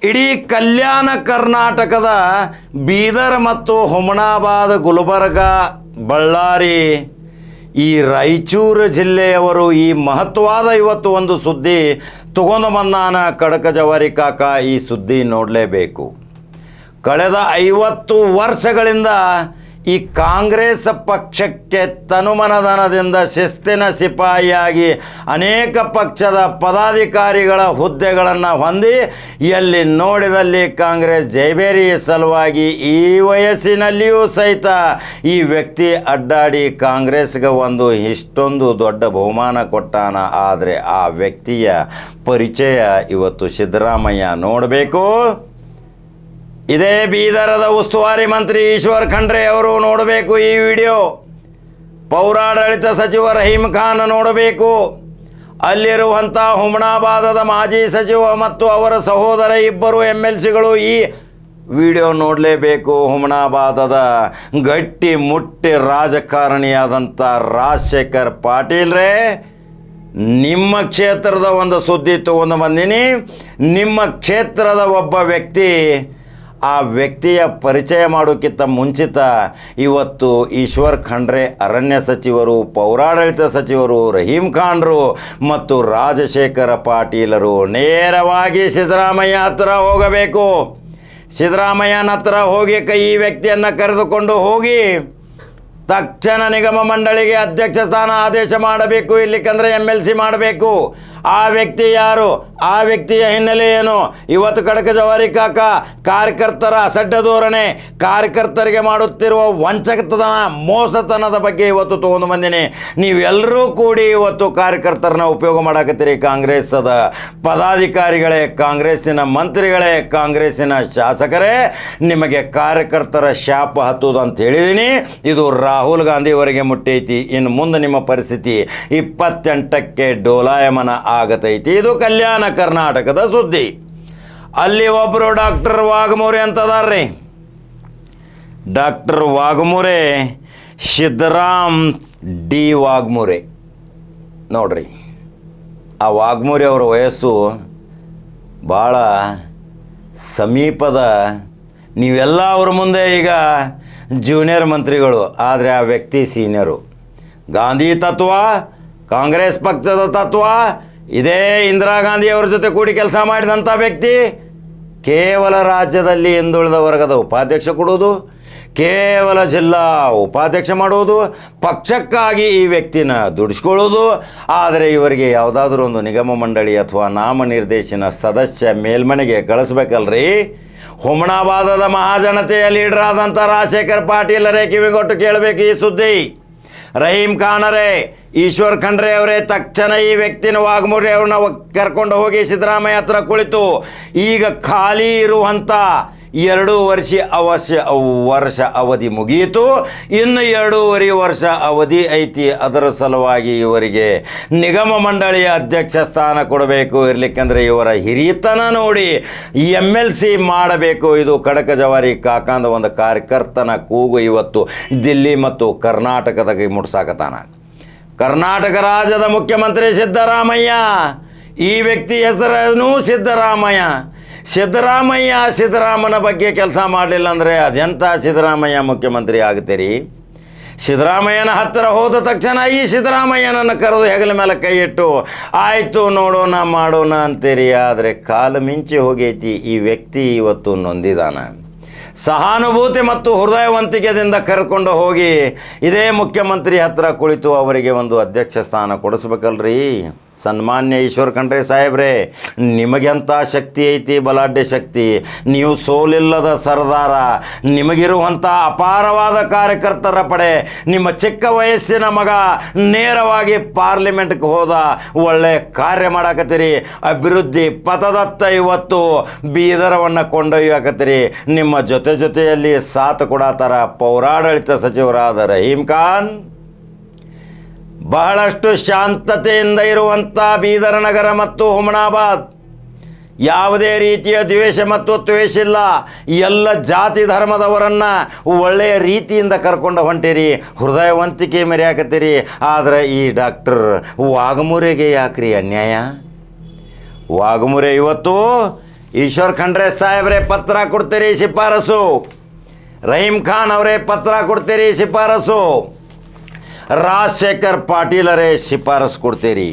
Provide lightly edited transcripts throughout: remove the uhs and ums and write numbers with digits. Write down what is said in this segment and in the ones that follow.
ಇಡೀ ಕಲ್ಯಾಣ ಕರ್ನಾಟಕದ ಬೀದರ್ ಮತ್ತು ಹುಮನಾಬಾದ್, ಗುಲ್ಬರ್ಗ, ಬಳ್ಳಾರಿ, ಈ ರಾಯಚೂರು ಜಿಲ್ಲೆಯವರು ಈ ಮಹತ್ವವಾದ ಇವತ್ತು ಒಂದು ಸುದ್ದಿ ತಗೊಂಡು ಬಂದಾನ ಖಡಕ ಜವಾರಿ ಕಾಕ. ಈ ಸುದ್ದಿ ನೋಡಲೇಬೇಕು. ಕಳೆದ 50 ವರ್ಷಗಳಿಂದ ಈ ಕಾಂಗ್ರೆಸ್ ಪಕ್ಷಕ್ಕೆ ತನುಮನಧನದಿಂದ ಶಿಸ್ತಿನ ಸಿಪಾಯಿಯಾಗಿ ಅನೇಕ ಪಕ್ಷದ ಪದಾಧಿಕಾರಿಗಳ ಹುದ್ದೆಗಳನ್ನು ಹೊಂದಿ ಎಲ್ಲಿ ನೋಡಿದಲ್ಲಿ ಕಾಂಗ್ರೆಸ್ ಜೈಬೇರಿ ಸಲುವಾಗಿ ಈ ವಯಸ್ಸಿನಲ್ಲಿಯೂ ಸಹಿತ ಈ ವ್ಯಕ್ತಿ ಅಡ್ಡಾಡಿ ಕಾಂಗ್ರೆಸ್ಗೆ ಇಷ್ಟೊಂದು ದೊಡ್ಡ ಬಹುಮಾನ ಕೊಟ್ಟಾನ. ಆದರೆ ಆ ವ್ಯಕ್ತಿಯ ಪರಿಚಯ ಇವತ್ತು ಸಿದ್ದರಾಮಯ್ಯ ನೋಡಬೇಕು. ಇದೇ ಬೀದರದ ಉಸ್ತುವಾರಿ ಮಂತ್ರಿ ಈಶ್ವರ್ ಖಂಡ್ರೆ ಅವರು ನೋಡಬೇಕು ಈ ವಿಡಿಯೋ. ಪೌರಾಡಳಿತ ಸಚಿವ ರಹೀಂ ಖಾನ್ ನೋಡಬೇಕು. ಅಲ್ಲಿರುವಂಥ ಹುಮನಾಬಾದದ ಮಾಜಿ ಸಚಿವ ಮತ್ತು ಅವರ ಸಹೋದರ ಇಬ್ಬರು MLCಗಳು ಈ ವಿಡಿಯೋ ನೋಡಲೇಬೇಕು. ಹುಮನಾಬಾದದ ಗಟ್ಟಿ ಮುಟ್ಟಿ ರಾಜಕಾರಣಿಯಾದಂಥ ರಾಜಶೇಖರ್ ಪಾಟೀಲ್ರೇ, ನಿಮ್ಮ ಕ್ಷೇತ್ರದ ಒಂದು ಸುದ್ದಿ ತಗೊಂಡು ಬಂದೀನಿ. ನಿಮ್ಮ ಕ್ಷೇತ್ರದ ಒಬ್ಬ ವ್ಯಕ್ತಿ, ಆ ವ್ಯಕ್ತಿಯ ಪರಿಚಯ ಮಾಡೋಕ್ಕಿಂತ ಮುಂಚಿತ ಇವತ್ತು ಈಶ್ವರ್ ಖಂಡ್ರೆ ಅರಣ್ಯ ಸಚಿವರು, ಪೌರಾಡಳಿತ ಸಚಿವರು, ರಹೀಂ ಖಾನ್ರು ಮತ್ತು ರಾಜಶೇಖರ ಪಾಟೀಲರು ನೇರವಾಗಿ ಸಿದ್ದರಾಮಯ್ಯ ಹತ್ರ ಹೋಗಬೇಕು. ಸಿದ್ದರಾಮಯ್ಯನ ಹತ್ರ ಹೋಗಿ ಈ ವ್ಯಕ್ತಿಯನ್ನು ಕರೆದುಕೊಂಡು ಹೋಗಿ ತಕ್ಷಣ ನಿಗಮ ಮಂಡಳಿಗೆ ಅಧ್ಯಕ್ಷ ಸ್ಥಾನ ಆದೇಶ ಮಾಡಬೇಕು. ಇಲ್ಲಿಕಂದ್ರೆ MLC ಮಾಡಬೇಕು. ಆ ವ್ಯಕ್ತಿ ಯಾರು, ಆ ವ್ಯಕ್ತಿಯ ಹಿನ್ನೆಲೆ ಏನು, ಇವತ್ತು ಖಡಕ ಜವಾರಿ ಕಾಕ ಕಾರ್ಯಕರ್ತರ ಅಸಡ್ಡ ಧೋರಣೆ, ಕಾರ್ಯಕರ್ತರಿಗೆ ಮಾಡುತ್ತಿರುವ ವಂಚಕತನ, ಮೋಸತನದ ಬಗ್ಗೆ ಇವತ್ತು ತೊಗೊಂಡು ಬಂದೀನಿ. ನೀವೆಲ್ಲರೂ ಕೂಡಿ ಇವತ್ತು ಕಾರ್ಯಕರ್ತರನ್ನ ಉಪಯೋಗ ಮಾಡಕತ್ತೀರಿ. ಕಾಂಗ್ರೆಸ್ಸದ ಪದಾಧಿಕಾರಿಗಳೇ, ಕಾಂಗ್ರೆಸ್ಸಿನ ಮಂತ್ರಿಗಳೇ, ಕಾಂಗ್ರೆಸ್ಸಿನ ಶಾಸಕರೇ, ನಿಮಗೆ ಕಾರ್ಯಕರ್ತರ ಶಾಪ ಹತ್ತುವುದು ಅಂತ ಹೇಳಿದ್ದೀನಿ. ಇದು ರಾಹುಲ್ ಗಾಂಧಿಯವರೆಗೆ ಮುಟ್ಟೈತಿ. ಇನ್ನು ಮುಂದೆ ನಿಮ್ಮ ಪರಿಸ್ಥಿತಿ 28ಕ್ಕೆ ಡೋಲಾಯಮನ ಆಗತೈತಿ. ಇದು ಕಲ್ಯಾಣ ಕರ್ನಾಟಕದ ಸುದ್ದಿ. ಅಲ್ಲಿ ಒಬ್ಬರು ಡಾಕ್ಟರ್ ವಾಘಮೂರೆ ಅಂತದಾರ್ರಿ. ಡಾಕ್ಟರ್ ವಾಘಮೂರೆ, ಸಿದ್ದರಾಮ್ ಡಿ ವಾಘಮೂರೆ ನೋಡ್ರಿ. ಆ ವಾಘಮೂರೆ ಅವರ ವಯಸ್ಸು ಭಾಳ ಸಮೀಪದ, ನೀವೆಲ್ಲ ಅವ್ರ ಮುಂದೆ ಈಗ ಜೂನಿಯರ್ ಮಂತ್ರಿಗಳು, ಆದರೆ ಆ ವ್ಯಕ್ತಿ ಸೀನಿಯರು. ಗಾಂಧಿ ತತ್ವ, ಕಾಂಗ್ರೆಸ್ ಪಕ್ಷದ ತತ್ವ, ಇದೇ ಇಂದಿರಾ ಗಾಂಧಿಯವರ ಜೊತೆ ಕೂಡಿ ಕೆಲಸ ಮಾಡಿದಂಥ ವ್ಯಕ್ತಿ. ಕೇವಲ ರಾಜ್ಯದಲ್ಲಿ ಹಿಂದುಳಿದ ವರ್ಗದ ಉಪಾಧ್ಯಕ್ಷ ಕೊಡುವುದು, ಕೇವಲ ಜಿಲ್ಲಾ ಉಪಾಧ್ಯಕ್ಷ ಮಾಡುವುದು, ಪಕ್ಷಕ್ಕಾಗಿ ಈ ವ್ಯಕ್ತಿನ ದುಡಿಸ್ಕೊಳ್ಳೋದು. ಆದರೆ ಇವರಿಗೆ ಯಾವುದಾದ್ರೂ ಒಂದು ನಿಗಮ ಮಂಡಳಿ ಅಥವಾ ನಾಮನಿರ್ದೇಶನ ಸದಸ್ಯ ಮೇಲ್ಮನೆಗೆ ಕಳಿಸ್ಬೇಕಲ್ರಿ. ಹುಮನಾಬಾದದ ಮಹಾಜನತೆಯ ಲೀಡರ್ ಆದಂಥ ರಾಜಶೇಖರ್ ಪಾಟೀಲರೇ ಕಿವಿಗೊಟ್ಟು ಕೇಳಬೇಕು ಈ ಸುದ್ದಿ. ರಹೀಂ ಖಾನರೇ, ಈಶ್ವರ್ ಖಂಡ್ರೆ ಅವರೇ, ತಕ್ಷಣ ಈ ವ್ಯಕ್ತಿನ ವಾಘಮೂರೆ ಅವ್ರನ್ನ ಕರ್ಕೊಂಡು ಹೋಗಿ ಸಿದ್ದರಾಮಯ್ಯ ಹತ್ರ ಕುಳಿತು ಈಗ ಖಾಲಿ ಇರುವಂಥ 2 ವರ್ಷ ಅವಧಿ ಮುಗಿಯಿತು, ಇನ್ನು 2.5 ವರ್ಷ ಅವಧಿ ಐತಿ. ಅದರ ಸಲುವಾಗಿ ಇವರಿಗೆ ನಿಗಮ ಮಂಡಳಿಯ ಅಧ್ಯಕ್ಷ ಸ್ಥಾನ ಕೊಡಬೇಕು. ಇರಲಿಕ್ಕಂದ್ರೆ ಇವರ ಹಿರಿತನ ನೋಡಿ MLC ಮಾಡಬೇಕು. ಇದು ಖಡಕ ಜವಾರಿ ಕಾಕಾಂದ ಒಂದು ಕಾರ್ಯಕರ್ತನ ಕೂಗು ಇವತ್ತು ದಿಲ್ಲಿ ಮತ್ತು ಕರ್ನಾಟಕದಾಗಿ ಮುಟ್ಸಾಕತಾನ. ಕರ್ನಾಟಕ ರಾಜ್ಯದ ಮುಖ್ಯಮಂತ್ರಿ ಸಿದ್ದರಾಮಯ್ಯ, ಈ ವ್ಯಕ್ತಿ ಹೆಸರೇನು ಸಿದ್ದರಾಮಯ್ಯ. ಸಿದ್ದರಾಮನ ಬಗ್ಗೆ ಕೆಲಸ ಮಾಡಲಿಲ್ಲ ಅಂದರೆ ಅದೆಂಥ ಸಿದ್ದರಾಮಯ್ಯ ಮುಖ್ಯಮಂತ್ರಿ ಆಗ್ತೀರಿ? ಸಿದ್ದರಾಮಯ್ಯನ ಹತ್ತಿರ ಹೋದ ತಕ್ಷಣ ಈ ಸಿದ್ದರಾಮಯ್ಯನನ್ನು ಕರೆದು ಹೆಗಲ ಮೇಲೆ ಕೈ ಇಟ್ಟು ಆಯಿತು ನೋಡೋಣ ಮಾಡೋಣ ಅಂತೀರಿ. ಆದರೆ ಕಾಲು ಮಿಂಚಿ ಹೋಗೈತಿ. ಈ ವ್ಯಕ್ತಿ ಇವತ್ತು ನೊಂದಿದಾನ. ಸಹಾನುಭೂತಿ ಮತ್ತು ಹೃದಯವಂತಿಕೆಯಿಂದ ಕರೆದುಕೊಂಡು ಹೋಗಿ ಇದೇ ಮುಖ್ಯಮಂತ್ರಿ ಹತ್ರ ಕುಳಿತು ಅವರಿಗೆ ಒಂದು ಅಧ್ಯಕ್ಷ ಸ್ಥಾನ ಕೊಡಿಸ್ಬೇಕಲ್ರಿ. ಸನ್ಮಾನ್ಯ ಈಶ್ವರ್ ಖಂಡ್ರೆ ಸಾಹೇಬ್ರೆ, ನಿಮಗೆಂಥ ಶಕ್ತಿ ಐತಿ, ಬಲಾಢ್ಯ ಶಕ್ತಿ. ನೀವು ಸೋಲಿಲ್ಲದ ಸರ್ದಾರ. ನಿಮಗಿರುವಂಥ ಅಪಾರವಾದ ಕಾರ್ಯಕರ್ತರ ಪಡೆ. ನಿಮ್ಮ ಚಿಕ್ಕ ವಯಸ್ಸಿನ ಮಗ ನೇರವಾಗಿ ಪಾರ್ಲಿಮೆಂಟ್ಗೆ ಹೋದ, ಒಳ್ಳೆ ಕಾರ್ಯ ಮಾಡಾಕತ್ತೀರಿ. ಅಭಿವೃದ್ಧಿ ಪಥದತ್ತ ಇವತ್ತು ಬೀದರವನ್ನು ಕೊಂಡೊಯ್ಯಾಕತ್ತೀರಿ. ನಿಮ್ಮ ಜೊತೆಯಲ್ಲಿ ಸಾಥ್ ಕೊಡಾತಾರ ಪೌರಾಡಳಿತ ಸಚಿವರಾದ ರಹೀಂ ಖಾನ್. ಬಹಳಷ್ಟು ಶಾಂತತೆಯಿಂದ ಇರುವಂಥ ಬೀದರ ನಗರ ಮತ್ತು ಹುಮನಾಬಾದ್ ಯಾವುದೇ ರೀತಿಯ ದ್ವೇಷ ಮತ್ತು ದ್ವೇಷ ಇಲ್ಲ. ಎಲ್ಲ ಜಾತಿ ಧರ್ಮದವರನ್ನು ಒಳ್ಳೆಯ ರೀತಿಯಿಂದ ಕರ್ಕೊಂಡು ಹೊಂಟಿರಿ, ಹೃದಯವಂತಿಕೆ ಮೆರೆಯಾಕತ್ತೀರಿ. ಆದರೆ ಈ ಡಾಕ್ಟರ್ ವಾಘಮೂರೆಗೆ ಯಾಕ್ರಿ ಅನ್ಯಾಯ? ವಾಘಮೂರೆ ಇವತ್ತು ಈಶ್ವರ್ ಖಂಡ್ರೆ ಸಾಹೇಬ್ರೆ ಪತ್ರ ಕೊಡ್ತೀರಿ ಶಿಫಾರಸು, ರಹೀಂ ಖಾನ್ ಅವರೇ ಪತ್ರ ಕೊಡ್ತೀರಿ ಶಿಫಾರಸು, ರಾಜಶೇಖರ್ ಪಾಟೀಲರೇ ಶಿಫಾರಸು ಕೊಡ್ತೀರಿ,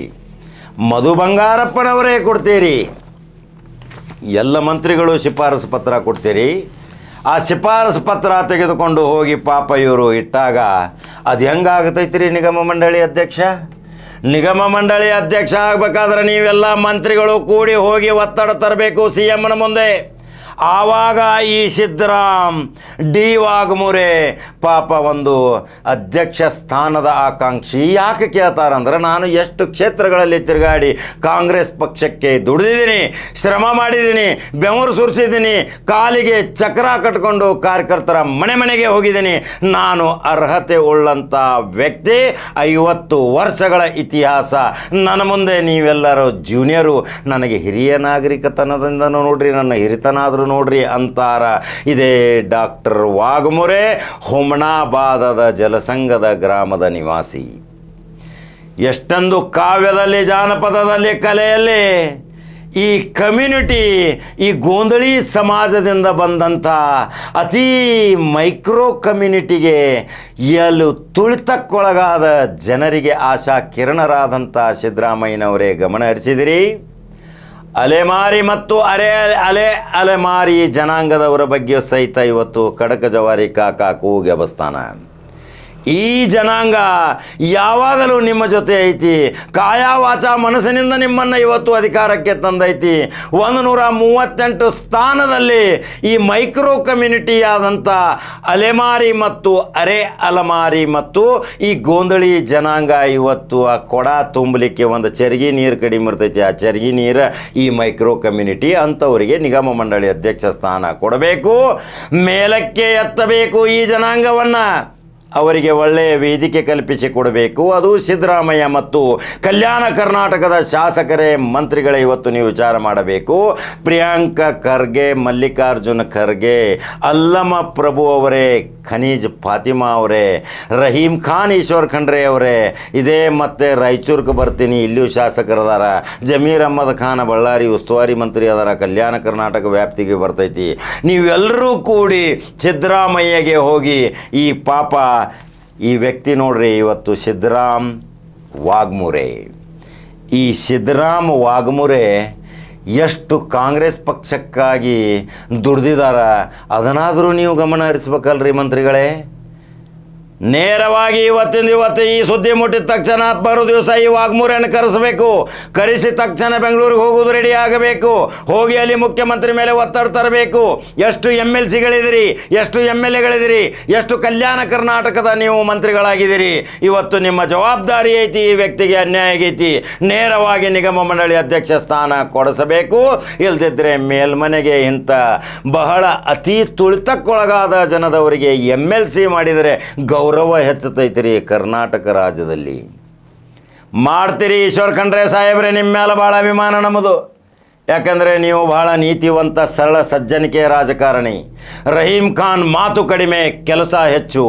ಮಧು ಬಂಗಾರಪ್ಪನವರೇ ಕೊಡ್ತೀರಿ, ಎಲ್ಲ ಮಂತ್ರಿಗಳು ಶಿಫಾರಸು ಪತ್ರ ಕೊಡ್ತೀರಿ. ಆ ಶಿಫಾರಸು ಪತ್ರ ತೆಗೆದುಕೊಂಡು ಹೋಗಿ ಪಾಪ ಇವರು ಇಟ್ಟಾಗ ಅದು ಹೆಂಗಾಗತೈತ್ರಿ ನಿಗಮ ಮಂಡಳಿ ಅಧ್ಯಕ್ಷ? ನಿಗಮ ಮಂಡಳಿ ಅಧ್ಯಕ್ಷ ಆಗಬೇಕಾದ್ರೆ ನೀವೆಲ್ಲ ಮಂತ್ರಿಗಳು ಕೂಡಿ ಹೋಗಿ ಒತ್ತಡ ತರಬೇಕು ಸಿ ಎಮ್ನ ಮುಂದೆ. ಆವಾಗ ಈ ಸಿದ್ದರಾಮ್ ಡಿ ವಾಘಮೂರೆ ಪಾಪ ಒಂದು ಅಧ್ಯಕ್ಷ ಸ್ಥಾನದ ಆಕಾಂಕ್ಷಿ ಯಾಕೆ ಕೇಳ್ತಾರಂದ್ರೆ, ನಾನು ಎಷ್ಟು ಕ್ಷೇತ್ರಗಳಲ್ಲಿ ತಿರುಗಾಡಿ ಕಾಂಗ್ರೆಸ್ ಪಕ್ಷಕ್ಕೆ ದುಡಿದಿದ್ದೀನಿ, ಶ್ರಮ ಮಾಡಿದ್ದೀನಿ, ಬೆವರು ಸುರಿಸಿದ್ದೀನಿ, ಕಾಲಿಗೆ ಚಕ್ರ ಕಟ್ಕೊಂಡು ಕಾರ್ಯಕರ್ತರ ಮನೆ ಮನೆಗೆ ಹೋಗಿದ್ದೀನಿ, ನಾನು ಅರ್ಹತೆ ಉಳ್ಳಂಥ ವ್ಯಕ್ತಿ, 50 ವರ್ಷಗಳ ಇತಿಹಾಸ ನನ್ನ ಮುಂದೆ, ನೀವೆಲ್ಲರೂ ಜೂನಿಯರು, ನನಗೆ ಹಿರಿಯ ನಾಗರಿಕತನದಿಂದ ನೋಡ್ರಿ, ನನ್ನ ಹಿರಿತನಾದರೂ ನೋಡ್ರಿ ಅಂತಾರ. ಇದೇ ಡಾಕ್ಟರ್ ವಾಘಮೂರೆ ಹುಮನಾಬಾದದ ಜಲಸಂಗದ ಗ್ರಾಮದ ನಿವಾಸಿ. ಎಷ್ಟೊಂದು ಕಾವ್ಯದಲ್ಲಿ, ಜಾನಪದದಲ್ಲಿ, ಕಲೆಯಲ್ಲಿ ಈ ಕಮ್ಯುನಿಟಿ, ಈ ಗೋಂದಳಿ ಸಮಾಜದಿಂದ ಬಂದಂಥ ಅತೀ ಮೈಕ್ರೋ ಕಮ್ಯುನಿಟಿಗೆ ಎಲ್ಲೂ ತುಳಿತಕ್ಕೊಳಗಾದ ಜನರಿಗೆ ಆಶಾ ಕಿರಣರಾದಂಥ ಸಿದ್ದರಾಮಯ್ಯನವರೇ ಗಮನ ಹರಿಸಿದಿರಿ. ಅಲೆಮಾರಿ ಮತ್ತು ಅಲೆಮಾರಿ ಜನಾಂಗದವರ ಬಗ್ಗೆ ಸಹಿತ ಇವತ್ತು ಖಡಕ ಜವಾರಿ ಕಾಕಾ ಕೂಗೆ ಬಸ್ತಾನ. ಈ ಜನಾಂಗ ಯಾವಾಗಲೂ ನಿಮ್ಮ ಜೊತೆ ಐತಿ, ಕಾಯ ವಾಚ ಮನಸ್ಸಿನಿಂದ ನಿಮ್ಮನ್ನು ಇವತ್ತು ಅಧಿಕಾರಕ್ಕೆ ತಂದೈತಿ. 138 ಸ್ಥಾನದಲ್ಲಿ ಈ ಮೈಕ್ರೋ ಕಮ್ಯುನಿಟಿಯಾದಂಥ ಅಲೆಮಾರಿ ಮತ್ತು ಅಲೆಮಾರಿ ಮತ್ತು ಈ ಗೋಂದಳಿ ಜನಾಂಗ ಇವತ್ತು ಆ ಕೊಡ ತುಂಬಲಿಕ್ಕೆ ಒಂದು ಚರ್ಗಿ ನೀರು ಕಡಿಮೆ ಇರ್ತೈತಿ. ಆ ಚರ್ಗಿ ನೀರು ಈ ಮೈಕ್ರೋ ಕಮ್ಯುನಿಟಿ ಅಂಥವರಿಗೆ ನಿಗಮ ಮಂಡಳಿ ಅಧ್ಯಕ್ಷ ಸ್ಥಾನ ಕೊಡಬೇಕು, ಮೇಲಕ್ಕೆ ಎತ್ತಬೇಕು ಈ ಜನಾಂಗವನ್ನು, ಅವರಿಗೆ ಒಳ್ಳೆಯ ವೇದಿಕೆ ಕಲ್ಪಿಸಿ ಕೊಡಬೇಕು. ಅದು ಸಿದ್ದರಾಮಯ್ಯ ಮತ್ತು ಕಲ್ಯಾಣ ಕರ್ನಾಟಕದ ಶಾಸಕರೇ ಮಂತ್ರಿಗಳೇ ಇವತ್ತು ನೀವು ವಿಚಾರ ಮಾಡಬೇಕು. ಪ್ರಿಯಾಂಕಾ ಖರ್ಗೆ, ಮಲ್ಲಿಕಾರ್ಜುನ ಖರ್ಗೆ, ಅಲ್ಲಮ ಪ್ರಭು ಅವರೇ, ಖನೀಜ್ ಫಾತಿಮಾ ಅವರೇ, ರಹೀಂ ಖಾನ್, ಈಶ್ವರ್ ಖಂಡ್ರೆ ಅವರೇ, ಇದೇ ಮತ್ತೆ ರಾಯಚೂರ್ಗೆ ಬರ್ತೀನಿ, ಇಲ್ಲಿಯೂ ಶಾಸಕರದಾರ, ಜಮೀರ್ ಅಹ್ಮದ್ ಖಾನ್ ಬಳ್ಳಾರಿ ಉಸ್ತುವಾರಿ ಮಂತ್ರಿ ಅದಾರ, ಕಲ್ಯಾಣ ಕರ್ನಾಟಕ ವ್ಯಾಪ್ತಿಗೆ ಬರ್ತೈತಿ. ನೀವೆಲ್ಲರೂ ಕೂಡಿ ಸಿದ್ದರಾಮಯ್ಯಗೆ ಹೋಗಿ ಈ ಪಾಪ ಈ ವ್ಯಕ್ತಿ ನೋಡ್ರಿ, ಇವತ್ತು ಸಿದ್ದರಾಮ್ ವಾಘಮೂರೆ, ಈ ಸಿದ್ದರಾಮ್ ವಾಘಮೂರೆ ಎಷ್ಟು ಕಾಂಗ್ರೆಸ್ ಪಕ್ಷಕ್ಕಾಗಿ ದುಡ್ದಿದಾರ ಅದನ್ನಾದರೂ ನೀವು ಗಮನ ಹರಿಸ್ಬೇಕಲ್ರಿ ಮಂತ್ರಿಗಳೇ. ನೇರವಾಗಿ ಇವತ್ತು ಈ ಸುದ್ದಿ ಮುಟ್ಟಿದ ತಕ್ಷಣ ಬರೋ ದಿವಸ ಈ ವಾಘಮೂರೆಯನ್ನು ಕರೆಸಬೇಕು, ಕರೆಸಿ ತಕ್ಷಣ ಬೆಂಗಳೂರಿಗೆ ಹೋಗೋದು ರೆಡಿ ಆಗಬೇಕು, ಹೋಗಿ ಅಲ್ಲಿ ಮುಖ್ಯಮಂತ್ರಿ ಮೇಲೆ ಒತ್ತಡ ತರಬೇಕು. ಎಷ್ಟು MLCಗಳಿದಿರಿ, ಎಷ್ಟು MLAಗಳಿದಿರಿ, ಎಷ್ಟು ಕಲ್ಯಾಣ ಕರ್ನಾಟಕದ ನೀವು ಮಂತ್ರಿಗಳಾಗಿದ್ದೀರಿ, ಇವತ್ತು ನಿಮ್ಮ ಜವಾಬ್ದಾರಿ ಐತಿ, ಈ ವ್ಯಕ್ತಿಗೆ ಅನ್ಯಾಯ ಆಗೈತಿ, ನೇರವಾಗಿ ನಿಗಮ ಮಂಡಳಿ ಅಧ್ಯಕ್ಷ ಸ್ಥಾನ ಕೊಡಿಸಬೇಕು. ಇಲ್ದಿದ್ರೆ ಮೇಲ್ಮನೆಗೆ ಇಂಥ ಬಹಳ ಅತಿ ತುಳಿತಕ್ಕೊಳಗಾದ ಜನದವರಿಗೆ MLC ಮಾಡಿದರೆ ಗೌರವ ಹೆಚ್ಚತೈತಿರಿ ಕರ್ನಾಟಕ ರಾಜ್ಯದಲ್ಲಿ. ಮಾಡ್ತೀರಿ ಈಶ್ವರ್ ಖಂಡ್ರೆ ಸಾಹೇಬ್ರೆ, ನಿಮ್ಮ ಮೇಲೆ ಭಾಳ ಅಭಿಮಾನ ನಮ್ಮದು. ಯಾಕಂದರೆ ನೀವು ಭಾಳ ನೀತಿವಂತ, ಸರಳ, ಸಜ್ಜನಿಕೆಯ ರಾಜಕಾರಣಿ. ರಹೀಂ ಖಾನ್ ಮಾತು ಕಡಿಮೆ, ಕೆಲಸ ಹೆಚ್ಚು.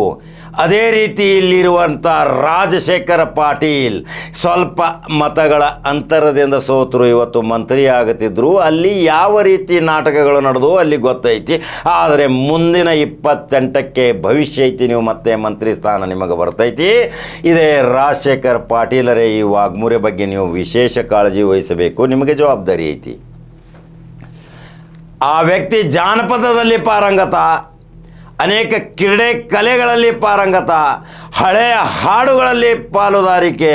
ಅದೇ ರೀತಿ ಇಲ್ಲಿರುವಂಥ ರಾಜಶೇಖರ ಪಾಟೀಲ್ ಸ್ವಲ್ಪ ಮತಗಳ ಅಂತರದಿಂದ ಸೋತರು, ಇವತ್ತು ಮಂತ್ರಿ ಆಗುತ್ತಿದ್ದರು. ಅಲ್ಲಿ ಯಾವ ರೀತಿ ನಾಟಕಗಳು ನಡೆದು ಅಲ್ಲಿ ಗೊತ್ತೈತಿ. ಆದರೆ ಮುಂದಿನ 28ಕ್ಕೆ ಭವಿಷ್ಯ ಐತಿ, ನೀವು ಮತ್ತೆ ಮಂತ್ರಿ ಸ್ಥಾನ ನಿಮಗೆ ಬರ್ತೈತಿ. ಇದೇ ರಾಜಶೇಖರ್ ಪಾಟೀಲರೇ, ಈ ವಾಘಮೂರೆ ಬಗ್ಗೆ ನೀವು ವಿಶೇಷ ಕಾಳಜಿ ವಹಿಸಬೇಕು, ನಿಮಗೆ ಜವಾಬ್ದಾರಿ ಐತಿ. ಆ ವ್ಯಕ್ತಿ ಜಾನಪದದಲ್ಲಿ ಪಾರಂಗತ, ಅನೇಕ ಕ್ರೀಡೆ ಕಲೆಗಳಲ್ಲಿ ಪಾರಂಗತ, ಹಳೆಯ ಹಾಡುಗಳಲ್ಲಿ ಪಾಲುದಾರಿಕೆ,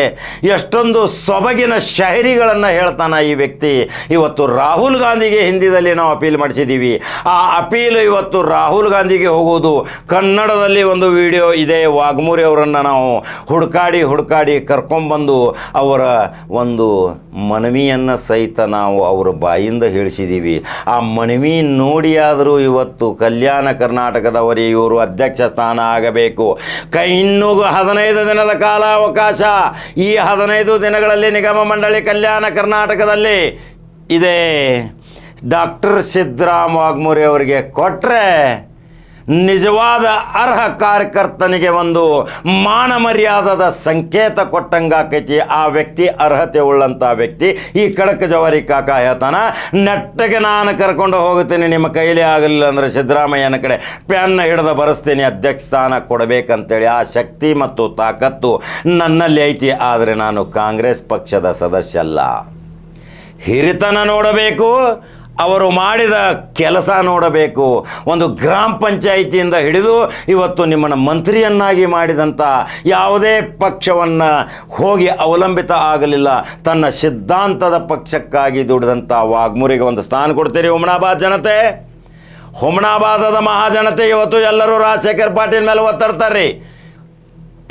ಎಷ್ಟೊಂದು ಸೊಬಗಿನ ಶಾಯರಿಗಳನ್ನು ಹೇಳ್ತಾನೆ ಈ ವ್ಯಕ್ತಿ. ಇವತ್ತು ರಾಹುಲ್ ಗಾಂಧಿಗೆ ಹಿಂದಿಯಲ್ಲಿ ನಾವು ಅಪೀಲ್ ಮಾಡಿಸಿದ್ದೀವಿ. ಆ ಅಪೀಲು ಇವತ್ತು ರಾಹುಲ್ ಗಾಂಧಿಗೆ ಹೋಗೋದು. ಕನ್ನಡದಲ್ಲಿ ಒಂದು ವಿಡಿಯೋ ಇದೆ, ವಾಘಮೂರೆ ಅವರನ್ನು ನಾವು ಹುಡುಕಾಡಿ ಕರ್ಕೊಂಬಂದು ಅವರ ಒಂದು ಮನವಿಯನ್ನು ಸಹಿತ ನಾವು ಅವರ ಬಾಯಿಂದ ಹೇಳಿಸಿದ್ದೀವಿ. ಆ ಮನವಿ ನೋಡಿಯಾದರೂ ಇವತ್ತು ಕಲ್ಯಾಣ ಕರ್ನಾಟಕದವರಿಗೆ ಇವರು ಅಧ್ಯಕ್ಷ ಸ್ಥಾನ ಆಗಬೇಕು. ಇನ್ನೂ 15 ದಿನದ ಕಾಲಾವಕಾಶ. ಈ 15 ದಿನಗಳಲ್ಲಿ ನಿಗಮ ಮಂಡಳಿ ಕಲ್ಯಾಣ ಕರ್ನಾಟಕದಲ್ಲಿ ಇದೆ. ಡಾಕ್ಟರ್ ಸಿದ್ದರಾಮ್ ವಾಘಮೂರೆ ಅವರಿಗೆ ಕೊಟ್ಟರೆ ನಿಜವಾದ ಅರ್ಹ ಕಾರ್ಯಕರ್ತನಿಗೆ ಒಂದು ಮಾನ ಮರ್ಯಾದದ ಸಂಕೇತ ಕೊಟ್ಟಂಗಾಕೈತಿ. ಆ ವ್ಯಕ್ತಿ ಅರ್ಹತೆ ಉಳ್ಳಂಥ ವ್ಯಕ್ತಿ. ಈ ಖಡಕ್ ಜವಾರಿ ಕಾಕ ಹೇಳ್ತಾನ, ನೆಟ್ಟಗೆ ನಾನು ಕರ್ಕೊಂಡು ಹೋಗುತ್ತೇನೆ, ನಿಮ್ಮ ಕೈಲೇ ಆಗಲಿಲ್ಲ ಅಂದರೆ ಸಿದ್ದರಾಮಯ್ಯನ ಕಡೆ ಪ್ಯಾನ್ನ ಹಿಡಿದು ಬರೆಸ್ತೀನಿ, ಅಧ್ಯಕ್ಷ ಸ್ಥಾನ ಕೊಡಬೇಕಂತೇಳಿ. ಆ ಶಕ್ತಿ ಮತ್ತು ತಾಕತ್ತು ನನ್ನಲ್ಲಿ ಐತಿ. ಆದರೆ ನಾನು ಕಾಂಗ್ರೆಸ್ ಪಕ್ಷದ ಸದಸ್ಯ ಅಲ್ಲ. ಹಿರಿತನ ನೋಡಬೇಕು, ಅವರು ಮಾಡಿದ ಕೆಲಸ ನೋಡಬೇಕು. ಒಂದು ಗ್ರಾಮ ಪಂಚಾಯಿತಿಯಿಂದ ಹಿಡಿದು ಇವತ್ತು ನಿಮ್ಮನ್ನು ಮಂತ್ರಿಯನ್ನಾಗಿ ಮಾಡಿದಂಥ ಯಾವುದೇ ಪಕ್ಷವನ್ನು ಹೋಗಿ ಅವಲಂಬಿತ ಆಗಲಿಲ್ಲ. ತನ್ನ ಸಿದ್ಧಾಂತದ ಪಕ್ಷಕ್ಕಾಗಿ ದುಡಿದಂಥ ವಾಗ್ಮೂರಿಗೆ ಒಂದು ಸ್ಥಾನ ಕೊಡ್ತೀರಿ. ಹುಮನಾಬಾದ್ ಜನತೆ, ಹುಮನಾಬಾದದ ಮಹಾಜನತೆ ಇವತ್ತು ಎಲ್ಲರೂ ರಾಜಶೇಖರ್ ಪಾಟೀಲ್ ಮೇಲೆ ಒತ್ತಡ್ತಾರೆ.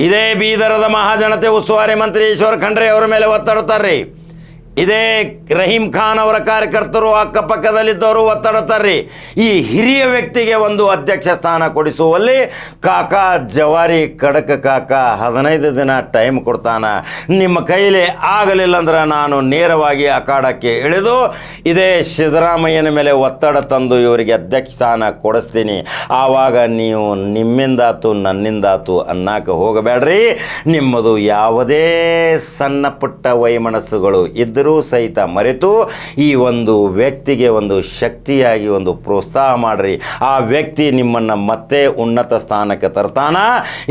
ಇದೇ ಬೀದರದ ಮಹಾಜನತೆ ಉಸ್ತುವಾರಿ ಮಂತ್ರಿ ಈಶ್ವರ್ ಖಂಡ್ರೆ ಅವರ ಮೇಲೆ ಒತ್ತಡ್ತಾರೆ. ಇದೇ ರಹೀಂ ಖಾನ್ ಅವರ ಕಾರ್ಯಕರ್ತರು ಅಕ್ಕಪಕ್ಕದಲ್ಲಿದ್ದವರು ಒತ್ತಡತಾರೆ. ಈ ಹಿರಿಯ ವ್ಯಕ್ತಿಗೆ ಒಂದು ಅಧ್ಯಕ್ಷ ಸ್ಥಾನ ಕೊಡಿಸುವಲ್ಲಿ ಕಾಕಾ ಜವಾರಿ ಖಡಕ್ ಕಾಕ 15 ದಿನ ಟೈಮ್ ಕೊಡ್ತಾನ. ನಿಮ್ಮ ಕೈಲಿ ಆಗಲಿಲ್ಲ ಅಂದ್ರೆ ನಾನು ನೇರವಾಗಿ ಅಖಾಡಕ್ಕೆ ಇಳಿದು ಇದೇ ಸಿದ್ದರಾಮಯ್ಯನ ಮೇಲೆ ಒತ್ತಡ ತಂದು ಇವರಿಗೆ ಅಧ್ಯಕ್ಷ ಸ್ಥಾನ ಕೊಡಿಸ್ತೀನಿ. ಆವಾಗ ನೀವು ನಿಮ್ಮಿಂದಾತು ನನ್ನಿಂದಾತು ಅನ್ನಕ್ಕೆ ಹೋಗಬೇಡ್ರಿ. ನಿಮ್ಮದು ಯಾವುದೇ ಸಣ್ಣ ಪುಟ್ಟ ವೈಮನಸ್ಸುಗಳು ಇದ್ದರೂ ಸಹಿತ ಮರೆತು ಈ ಒಂದು ವ್ಯಕ್ತಿಗೆ ಒಂದು ಶಕ್ತಿಯಾಗಿ ಒಂದು ಪ್ರೋತ್ಸಾಹ ಮಾಡ್ರಿ. ಆ ವ್ಯಕ್ತಿ ನಿಮ್ಮನ್ನು ಮತ್ತೆ ಉನ್ನತ ಸ್ಥಾನಕ್ಕೆ ತರ್ತಾನ.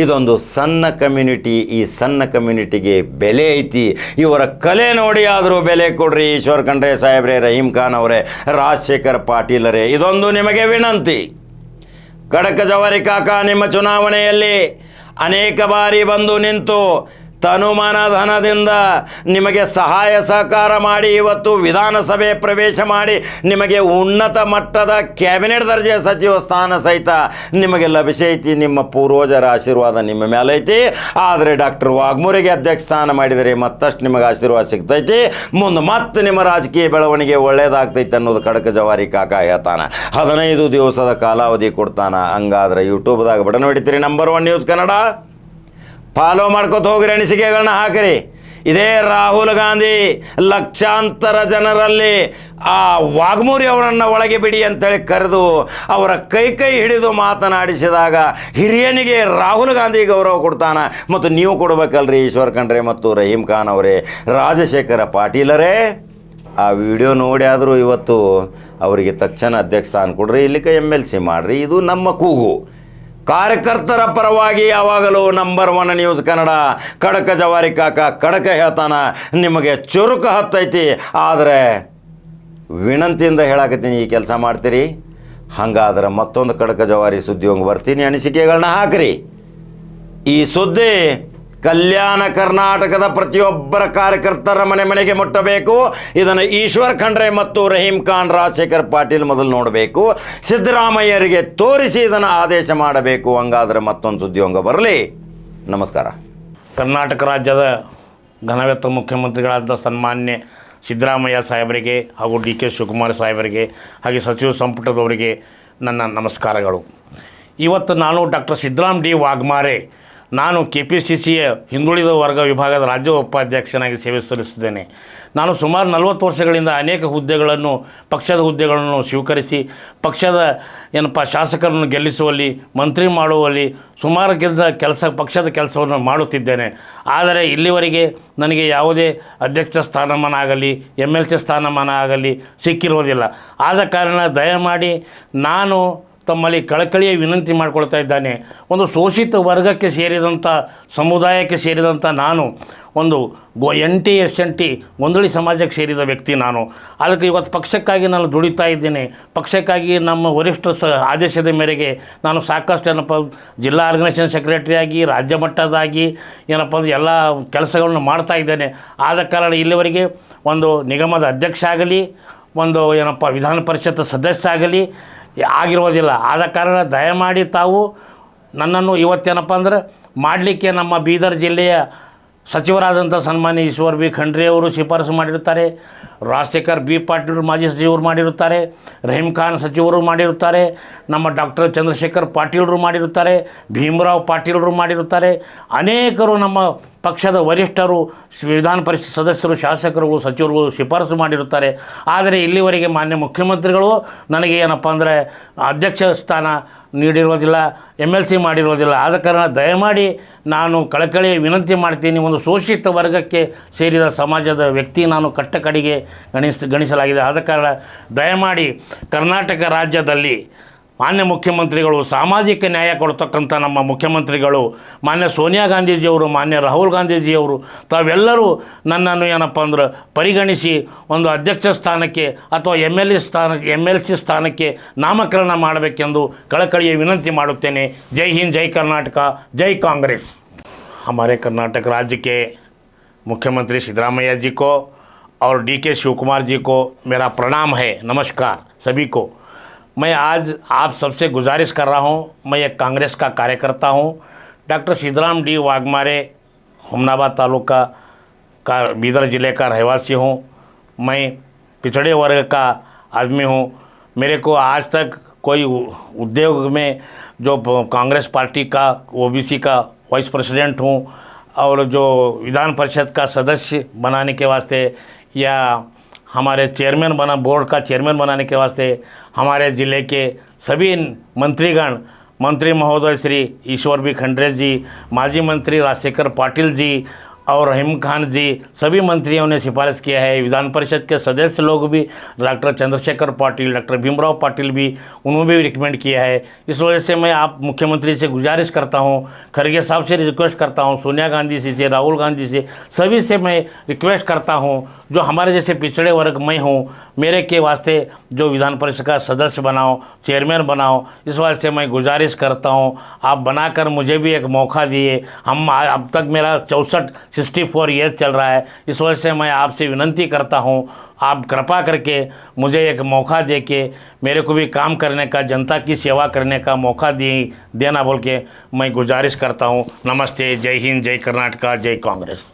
ಇದೊಂದು ಸಣ್ಣ ಕಮ್ಯುನಿಟಿ, ಈ ಸಣ್ಣ ಕಮ್ಯುನಿಟಿಗೆ ಬೆಲೆ ಐತಿ. ಇವರ ಕಲೆ ನೋಡಿ ಆದರೂ ಬೆಲೆ ಕೊಡ್ರಿ. ಈಶ್ವರ್ ಖಂಡ್ರೆ ಸಾಹೇಬ್ರೆ, ರಹೀಂ ಖಾನ್ ಅವರೇ, ರಾಜಶೇಖರ್ ಪಾಟೀಲರೇ, ಇದೊಂದು ನಿಮಗೆ ವಿನಂತಿ. ಖಡಕ್ ಜವಾರಿ ಕಾಕ ನಿಮ್ಮ ಚುನಾವಣೆಯಲ್ಲಿ ಅನೇಕ ಬಾರಿ ಬಂದು ನಿಂತು ತನುಮನ ಧನದಿಂದ ನಿಮಗೆ ಸಹಾಯ ಸಹಕಾರ ಮಾಡಿ ಇವತ್ತು ವಿಧಾನಸಭೆ ಪ್ರವೇಶ ಮಾಡಿ ನಿಮಗೆ ಉನ್ನತ ಮಟ್ಟದ ಕ್ಯಾಬಿನೆಟ್ ದರ್ಜೆಯ ಸಚಿವ ಸ್ಥಾನ ಸಹಿತ ನಿಮಗೆ ಲಭಿಸೈತಿ. ನಿಮ್ಮ ಪೂರ್ವಜರ ಆಶೀರ್ವಾದ ನಿಮ್ಮ ಮೇಲೆ ಐತಿ. ಆದರೆ ಡಾಕ್ಟರ್ ವಾಗ್ಮೂರಿಗೆ ಅಧ್ಯಕ್ಷ ಸ್ಥಾನ ಮಾಡಿದರೆ ಮತ್ತಷ್ಟು ನಿಮಗೆ ಆಶೀರ್ವಾದ ಸಿಗ್ತೈತಿ. ಮುಂದೆ ಮತ್ತೆ ನಿಮ್ಮ ರಾಜಕೀಯ ಬೆಳವಣಿಗೆ ಒಳ್ಳೇದಾಗ್ತೈತೆ ಅನ್ನೋದು ಖಡಕ್ ಜವಾರಿ ಕಾಕ ಹೇಳ್ತಾನೆ. 15 ದಿವಸದ ಕಾಲಾವಧಿ ಕೊಡ್ತಾನ. ಹಂಗಾದ್ರೆ ಯೂಟ್ಯೂಬ್ದಾಗ ಬಟನ್ ಹೊಡಿತೀರಿ, ನಂಬರ್ 1 ನ್ಯೂಸ್ ಕನ್ನಡ ಫಾಲೋ ಮಾಡ್ಕೊತ ಹೋಗ್ರಿ, ಅನಿಸಿಕೆಗಳನ್ನ ಹಾಕಿರಿ. ಇದೇ ರಾಹುಲ್ ಗಾಂಧಿ ಲಕ್ಷಾಂತರ ಜನರಲ್ಲಿ ಆ ವಾಗ್ಮೂರಿ ಅವರನ್ನು ಒಳಗೆ ಬಿಡಿ ಅಂತೇಳಿ ಕರೆದು ಅವರ ಕೈ ಹಿಡಿದು ಮಾತನಾಡಿಸಿದಾಗ ಹಿರಿಯನಿಗೆ ರಾಹುಲ್ ಗಾಂಧಿ ಗೌರವ ಕೊಡ್ತಾನೆ. ಮತ್ತು ನೀವು ಕೊಡಬೇಕಲ್ರಿ ಈಶ್ವರ್ ಖಂಡ್ರೆ ಮತ್ತು ರಹೀಂ ಖಾನ್ ಅವರೇ, ರಾಜಶೇಖರ ಪಾಟೀಲರೇ. ಆ ವಿಡಿಯೋ ನೋಡಿ ಆದರೂ ಇವತ್ತು ಅವರಿಗೆ ತಕ್ಷಣ ಅಧ್ಯಕ್ಷ ಸ್ಥಾನ ಕೊಡ್ರಿ, ಇಲ್ಲಿಗೆ MLC ಮಾಡಿರಿ. ಇದು ನಮ್ಮ ಕೂಗು. ಕಾರ್ಯಕರ್ತರ ಪರವಾಗಿ ಯಾವಾಗಲೂ ನಂಬರ್ 1 ನ್ಯೂಸ್ ಕನ್ನಡ. ಖಡಕ್ ಜವಾರಿ ಕಾಕ ಖಡಕ್ ಹೇಳ್ತಾನ, ನಿಮಗೆ ಚುರುಕು ಹತ್ತೈತಿ. ಆದರೆ ವಿನಂತಿಯಿಂದ ಹೇಳಕತ್ತೀನಿ, ಈ ಕೆಲಸ ಮಾಡ್ತೀರಿ. ಹಂಗಾದ್ರೆ ಮತ್ತೊಂದು ಖಡಕ್ ಜವಾರಿ ಸುದ್ದಿ ಹೋಗಿ ಬರ್ತೀನಿ, ಅನಿಸಿಕೆಗಳನ್ನ ಹಾಕಿರಿ. ಈ ಸುದ್ದಿ ಕಲ್ಯಾಣ ಕರ್ನಾಟಕದ ಪ್ರತಿಯೊಬ್ಬರ ಕಾರ್ಯಕರ್ತರ ಮನೆಗೆ ಮುಟ್ಟಬೇಕು. ಇದನ್ನು ಈಶ್ವರ್ ಖಂಡ್ರೆ ಮತ್ತು ರಹೀಂ ಖಾನ್, ರಾಜಶೇಖರ್ ಪಾಟೀಲ್ ಮೊದಲು ನೋಡಬೇಕು. ಸಿದ್ದರಾಮಯ್ಯರಿಗೆ ತೋರಿಸಿ ಇದನ್ನು ಆದೇಶ ಮಾಡಬೇಕು. ಹಂಗಾದ್ರೆ ಮತ್ತೊಂದು ಸುದ್ದಿ ಹಂಗ ಬರಲಿ. ನಮಸ್ಕಾರ. ಕರ್ನಾಟಕ ರಾಜ್ಯದ ಘನವೆತ್ತ ಮುಖ್ಯಮಂತ್ರಿಗಳಾದ ಸನ್ಮಾನ್ಯ ಸಿದ್ದರಾಮಯ್ಯ ಸಾಹೇಬರಿಗೆ ಹಾಗೂ DK ಶಿವಕುಮಾರ್ ಸಾಹೇಬರಿಗೆ ಹಾಗೆ ಸಚಿವ ಸಂಪುಟದವರಿಗೆ ನನ್ನ ನಮಸ್ಕಾರಗಳು. ಇವತ್ತು ನಾನು ಡಾಕ್ಟರ್ ಸಿದ್ದರಾಮ್ ಡಿ ವಾಗ್ಮಾರೆ, ನಾನು KPCCಯ ಹಿಂದುಳಿದ ವರ್ಗ ವಿಭಾಗದ ರಾಜ್ಯ ಉಪಾಧ್ಯಕ್ಷನಾಗಿ ಸೇವೆ ಸಲ್ಲಿಸಿದ್ದೇನೆ. ನಾನು ಸುಮಾರು 40 ವರ್ಷಗಳಿಂದ ಅನೇಕ ಹುದ್ದೆಗಳನ್ನು, ಪಕ್ಷದ ಹುದ್ದೆಗಳನ್ನು ಸ್ವೀಕರಿಸಿ ಪಕ್ಷದ ಶಾಸಕರನ್ನು ಗೆಲ್ಲಿಸುವಲ್ಲಿ, ಮಂತ್ರಿ ಮಾಡುವಲ್ಲಿ ಸುಮಾರು ಪಕ್ಷದ ಕೆಲಸವನ್ನು ಮಾಡುತ್ತಿದ್ದೇನೆ. ಆದರೆ ಇಲ್ಲಿವರೆಗೆ ನನಗೆ ಯಾವುದೇ ಅಧ್ಯಕ್ಷ ಸ್ಥಾನಮಾನ ಆಗಲಿ MLC ಸ್ಥಾನಮಾನ ಆಗಲಿ ಸಿಕ್ಕಿರುವುದಿಲ್ಲ. ಆದ ಕಾರಣ ದಯಮಾಡಿ ನಾನು ತಮ್ಮಲ್ಲಿ ಕಳಕಳಿಯ ವಿನಂತಿ ಮಾಡಿಕೊಳ್ತಾ ಇದ್ದಾನೆ. ಒಂದು ಶೋಷಿತ ವರ್ಗಕ್ಕೆ ಸೇರಿದಂಥ ಸಮುದಾಯಕ್ಕೆ ಸೇರಿದಂಥ ನಾನು ಒಂದು NT SNT ಗೊಂದಳಿ ಸಮಾಜಕ್ಕೆ ಸೇರಿದ ವ್ಯಕ್ತಿ ನಾನು. ಅದಕ್ಕೆ ಇವತ್ತು ಪಕ್ಷಕ್ಕಾಗಿ ನಾನು ದುಡಿತಾ ಇದ್ದೇನೆ. ಪಕ್ಷಕ್ಕಾಗಿ ನಮ್ಮ ವರಿಷ್ಠರ ಆದೇಶದ ಮೇರೆಗೆ ನಾನು ಸಾಕಷ್ಟು ಜಿಲ್ಲಾ ಆರ್ಗನೈಸೇಷನ್ ಸೆಕ್ರೆಟರಿಯಾಗಿ ರಾಜ್ಯ ಮಟ್ಟದಾಗಿ ಎಲ್ಲ ಕೆಲಸಗಳನ್ನು ಮಾಡ್ತಾ ಇದ್ದೇನೆ. ಆದ ಕಾರಣ ಇಲ್ಲಿವರೆಗೆ ಒಂದು ನಿಗಮದ ಅಧ್ಯಕ್ಷ ಆಗಲಿ, ಒಂದು ವಿಧಾನ ಪರಿಷತ್ ಸದಸ್ಯ ಆಗಲಿ ಆಗಿರೋದಿಲ್ಲ. ಆದ ಕಾರಣ ದಯಮಾಡಿ ತಾವು ನನ್ನನ್ನು ಇವತ್ತೇನಪ್ಪ ಮಾಡಲಿಕ್ಕೆ ನಮ್ಮ ಬೀದರ್ ಜಿಲ್ಲೆಯ ಸಚಿವರಾದಂಥ ಸನ್ಮಾನ್ಯ ಈಶ್ವರ್ ಬಿ ಖಂಡ್ರೆ ಅವರು ಶಿಫಾರಸು ಮಾಡಿರ್ತಾರೆ. ರಾಜಶೇಖರ್ ಬಿ ಪಾಟೀಲ್ ಮಾಜಿ ಸಚಿವರು ಮಾಡಿರುತ್ತಾರೆ, ರಹೀಂ ಖಾನ್ ಸಚಿವರು ಮಾಡಿರುತ್ತಾರೆ, ನಮ್ಮ ಡಾಕ್ಟರ್ ಚಂದ್ರಶೇಖರ್ ಪಾಟೀಲರು ಮಾಡಿರುತ್ತಾರೆ, ಭೀಮರಾವ್ ಪಾಟೀಲರು ಮಾಡಿರುತ್ತಾರೆ. ಅನೇಕರು ನಮ್ಮ ಪಕ್ಷದ ವರಿಷ್ಠರು, ವಿಧಾನ ಪರಿಷತ್ ಸದಸ್ಯರು, ಶಾಸಕರುಗಳು, ಸಚಿವರುಗಳು ಶಿಫಾರಸು ಮಾಡಿರುತ್ತಾರೆ. ಆದರೆ ಇಲ್ಲಿವರೆಗೆ ಮಾನ್ಯ ಮುಖ್ಯಮಂತ್ರಿಗಳು ನನಗೆ ಏನಪ್ಪ ಅಂದರೆ ಅಧ್ಯಕ್ಷ ಸ್ಥಾನ ನೀಡಿರುವುದಿಲ್ಲ, MLC ಮಾಡಿರುವುದಿಲ್ಲ. ಆದ ಕಾರಣ ದಯಮಾಡಿ ನಾನು ಕಳಕಳಿ ವಿನಂತಿ ಮಾಡ್ತೀನಿ, ಒಂದು ಶೋಷಿತ ವರ್ಗಕ್ಕೆ ಸೇರಿದ ಸಮಾಜದ ವ್ಯಕ್ತಿ ನಾನು, ಕಟ್ಟ ಕಡೆಗೆ ಗಣಿಸಲಾಗಿದೆ. ಆದ ಕಾರಣ ದಯಮಾಡಿ ಕರ್ನಾಟಕ ರಾಜ್ಯದಲ್ಲಿ ಮಾನ್ಯ ಮುಖ್ಯಮಂತ್ರಿಗಳು, ಸಾಮಾಜಿಕ ನ್ಯಾಯ ಕೊಡ್ತಕ್ಕಂಥ ನಮ್ಮ ಮುಖ್ಯಮಂತ್ರಿಗಳು, ಮಾನ್ಯ ಸೋನಿಯಾ ಗಾಂಧೀಜಿಯವರು, ಮಾನ್ಯ ರಾಹುಲ್ ಗಾಂಧೀಜಿಯವರು, ತಾವೆಲ್ಲರೂ ನನ್ನನ್ನು ಏನಪ್ಪ ಅಂದ್ರೆ ಪರಿಗಣಿಸಿ ಒಂದು ಅಧ್ಯಕ್ಷ ಸ್ಥಾನಕ್ಕೆ ಅಥವಾ MLC ಸ್ಥಾನಕ್ಕೆ ನಾಮಕರಣ ಮಾಡಬೇಕೆಂದು ಕಳಕಳಿಯ ವಿನಂತಿ ಮಾಡುತ್ತೇನೆ. ಜೈ ಹಿಂದ್, ಜೈ ಕರ್ನಾಟಕ, ಜೈ ಕಾಂಗ್ರೆಸ್. हमारे कर्नाटक राज्य के मुख्यमंत्री सिद्धरामैया जी को और DK शिवकुमार जी को मेरा प्रणाम है, नमस्कार सभी को. मैं आज आप सबसे गुजारिश कर रहा हूँ, मैं एक कांग्रेस का कार्यकर्ता हूँ. डॉक्टर सिद्धराम डी वाघमारे, हुमनाबाद तालुका का बीदर ज़िले का रहवासी हूँ. मैं पिछड़े वर्ग का आदमी हूँ. मेरे को आज तक कोई उद्योग में जो कांग्रेस पार्टी का OBC का वाइस प्रेसिडेंट हूँ और जो विधान परिषद का सदस्य बनाने के वास्ते या हमारे चेयरमैन बोर्ड का चेयरमैन बनाने के वास्ते हमारे ज़िले के सभी मंत्रीगण, मंत्री महोदय श्री ईश्वर बी खंड्रे जी, माजी मंत्री राजशेखर पाटिल जी और रहीम खान जी, सभी मंत्रियों ने सिफारिश किया है. विधान परिषद के सदस्य लोग भी, डॉक्टर चंद्रशेखर पाटिल, डॉक्टर भीमराव पाटिल भी, उन्होंने भी रिकमेंड किया है. इस वजह से मैं आप मुख्यमंत्री से गुजारिश करता हूं, खड़गे साहब से रिक्वेस्ट करता हूं, सोनिया गांधी जी से, राहुल गांधी से, सभी से मैं रिक्वेस्ट करता हूं, जो हमारे जैसे पिछड़े वर्ग में हूँ, मेरे के वास्ते जो विधान परिषद का सदस्य बनाओ, चेयरमैन बनाओ. इस वजह से मैं गुजारिश करता हूँ, आप बनाकर मुझे भी एक मौका दिए. हम अब तक मेरा 64 ईयर्स चल रहा है. इस वजह से मैं आपसे विनंती करता हूँ, आप कृपा करके मुझे एक मौका दे के मेरे को भी काम करने का, जनता की सेवा करने का मौका देना बोल के मैं गुजारिश करता हूँ. नमस्ते, जय हिंद, जय कर्नाटका, जय कांग्रेस.